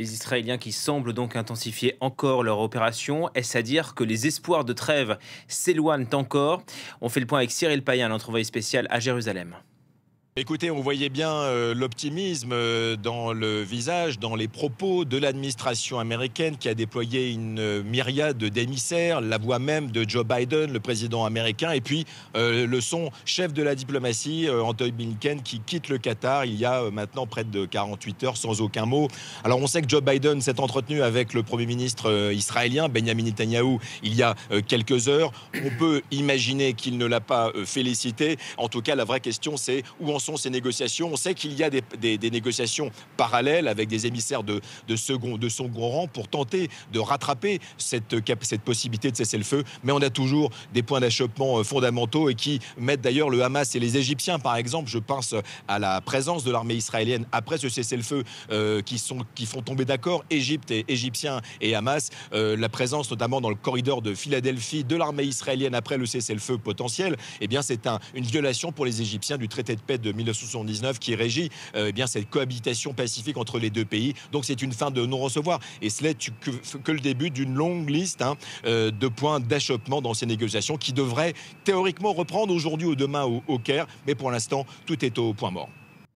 Les Israéliens qui semblent donc intensifier encore leur opération, est-ce à dire que les espoirs de trêve s'éloignent encore? On fait le point avec Cyril Payen, notre envoyé spécial à Jérusalem. Écoutez, on voyait bien l'optimisme dans le visage, dans les propos de l'administration américaine qui a déployé une myriade d'émissaires, la voix même de Joe Biden, le président américain, et puis son chef de la diplomatie, Anthony Blinken, qui quitte le Qatar il y a maintenant près de 48 heures sans aucun mot. Alors on sait que Joe Biden s'est entretenu avec le Premier ministre israélien, Benjamin Netanyahou, il y a quelques heures. On peut imaginer qu'il ne l'a pas félicité. En tout cas, la vraie question, c'est où en sont ces négociations. On sait qu'il y a des négociations parallèles avec des émissaires de second rang pour tenter de rattraper cette possibilité de cessez-le-feu. Mais on a toujours des points d'achoppement fondamentaux et qui mettent d'ailleurs le Hamas et les Égyptiens, par exemple. Je pense à la présence de l'armée israélienne après ce cessez-le-feu qui font tomber d'accord Égypte et Égyptiens et Hamas. La présence notamment dans le corridor de Philadelphie de l'armée israélienne après le cessez-le-feu potentiel. Eh bien, c'est une violation pour les Égyptiens du traité de paix de 1979 qui régit cette cohabitation pacifique entre les deux pays. Donc c'est une fin de non-recevoir. Et ce n'est que le début d'une longue liste de points d'achoppement dans ces négociations qui devraient théoriquement reprendre aujourd'hui ou demain au Caire. Mais pour l'instant, tout est au point mort.